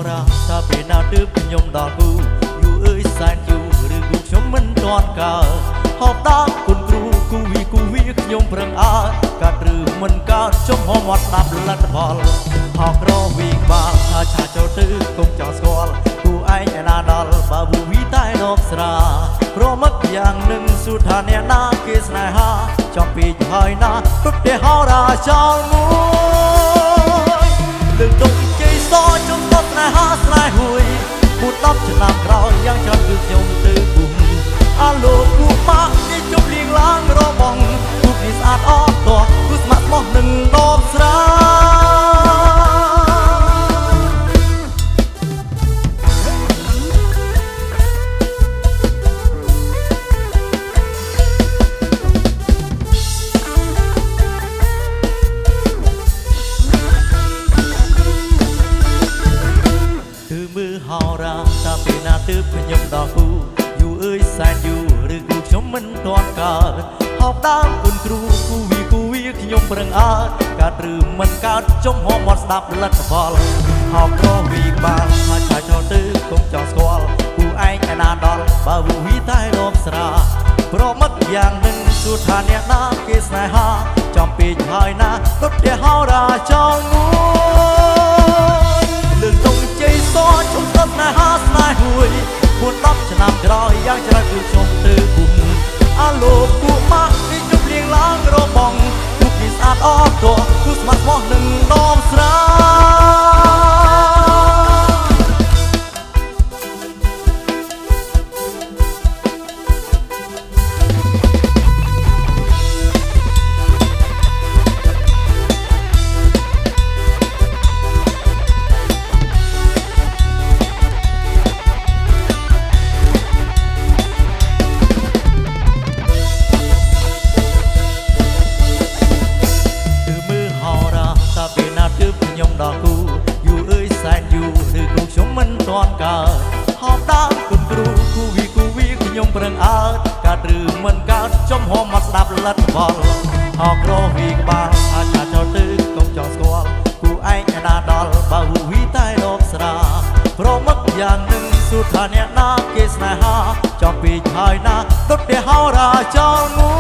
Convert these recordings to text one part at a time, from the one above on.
រាថាពេលណាទើបខ្ញុំដល់គូយូរអើយសែនយូរឬគូខ្ញុំមិនទាន់កើតហប់ដើមគុណគ្រូគូវីខ្ញុំប្រឹងអើកាត់ឬមិនកើតចុំហមត់ស្ដាប់លទ្ធផលហោក្រវីក្បាលថាឆាចូលទៅគុំចង់ស្គាល់គូឯងឯណាដល់បើវូវីតែដកស្រាប្រមឹកយ៉ាងនឹងសុថាអ្នកណាគេស្នេហាចំពីហើយណាទុតទេហោរាចោលមួយលើកទុកជ័យសចុំតស្នេហាស្នេហួយពុត10ឆ្នាំក្រោយយ៉ាងច្រើនគឺខ្ញុំទៅពុំអាលោកគូម៉ាក់នេះជប់លៀងឡើងរបងគូនេះស្អាតអត់តោះគូស្មាក់ស្មោះនឹងដបស្រាគឺមើលហោរាតាពេលណាទើបខ្ញុំដល់គូយូរអើយសែនយូរឬគូខ្ញុំមិនទាន់កើតហោបដើមគុណគ្រូគូវីខ្ញុំប្រឹងអើកើតឬមិនកើតចុំហមត់ស្ដាប់លទ្ធផលហោក្រវីក្បាលថាឆាចូលទៅគុំចង់ស្គាល់គូឯងឯណាដល់បើវូវីតែរំស្រាប្រមឹកយ៉ាងនឹងសួរថាអ្នកណាគេស្នេហាចំពេកហើយណាទុតទេហោរាចោលមួយលើកតុងជ័យសជុំស្ដាប់ស្នេហាស្នេហួយពួន10ឆ្នាំក្រោយយ៉ាងច្រើនគឺខ្ញុំទៅពុំអាលោកគូម៉ាក់នេះជប់លៀងឡើងរបងស្អាតអត់តោះគូស្មាក់ស្មោះនឹងដបស្រាខ្ញុំដល់គូយូរអើយសែនយូរឬគូខ្ញុំមិនទាន់កើតហប់ដើមគុណគ្រូគូវីខ្ញុំប្រឹងអើកើតឬមិនកើតចុំហមមកស្ដាប់លទ្ធផលហោក្រវីក្បាលថាឆាចូលទៅកុំចង់ស្គាល់គូឯងឯណាដល់បើវូវីតែដកស្រាប្រមឹកយ៉ាងនឹងសុថាអ្នកណាគេស្នេហាចំពីហើយណាទុតទេហោរាចោលមួ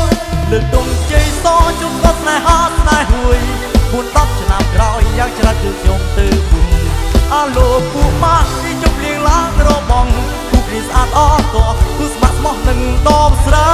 យលើកទុំជ័យសជុំដល់ស្នេហាស្នេហួយពួន10ឆ្នាំក្រោយយ៉ាងច្រើនគឺខ្ញុំទៅពុំអាលោកគូម៉ាក់នេះជប់លៀងឡើងរបងគូនេះស្អាតអត់តោះគូស្មាក់ស្មោះនឹងដបស្រា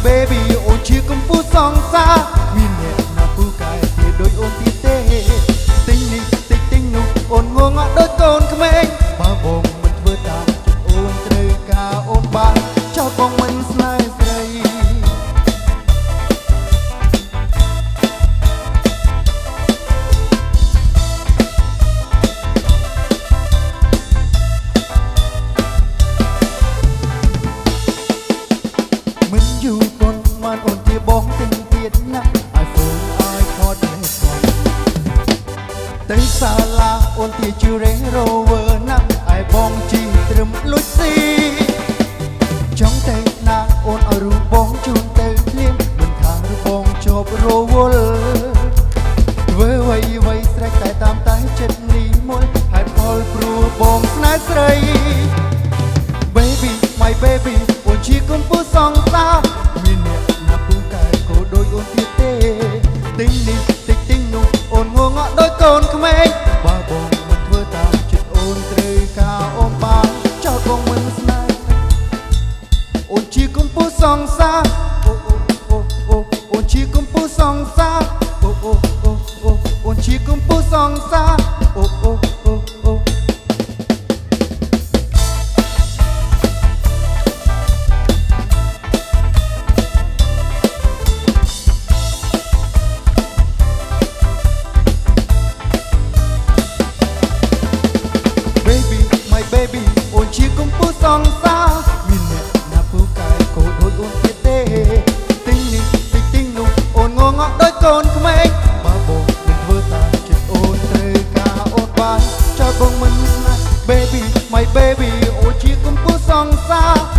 baby អូនជាកំពូលសង្សារមានអ្នកណាពូកែទៀតដូចអូនទៀតទេទិញនេះតិចទិញនោះអូនងងអត់ដូចកូនក្មេងបើបងមិនធ្វើតាមចិត្តអូនត្រូវការអូនបានចោលបងមិនស្នេហ៍ស្រីមិនយូរប៉ុន្មានអូនជាបងទិញទៀតណា iPhone iPod នេះផងទៅសាលាអូនជាជឿ Range Rover ណាឲ្យបងជិះត្រឹមលុចស៊ីចង់ទៅណាអូនឲ្យរូបបងជូនទៅភ្លាមមិនខាងរូបបងជាប់រវល់ធ្វើអ្វីស្រេចតែតាមតែចិត្តនេះមួយហេតុផលព្រោះបងស្នេហ៍ស្រី Baby my baby អូនជាកំពូលសង្សារមានអ្នកណាពូកែក៏ដូចអូនទៀតទេទិញនេះតិចទិញនោះអូនងងអត់ដូចកូនក្មេងបើបងមិនធ្វើតាមចិត្តអូនត្រូវការអូនបានចោលបងមិនស្នេហ៍អូនជាកំពូលសង្សារអូអូនជាកំពូលសង្សារអូនជាកំពូលសង្សារអូ Baby my baby អូនជាកំពូលសង្សារមានអ្នកណាពូកែក៏ដូចអូនទៀតទេទិញនេះតិចទិញនោះអូនងងអត់ដូចកូនក្មេងបើបងមិនធ្វើតាមចិត្តអូនត្រូវការអូនបានចោលបងមិនស្នេហ៍ Baby my baby អូនជាកំពូលសង្សារ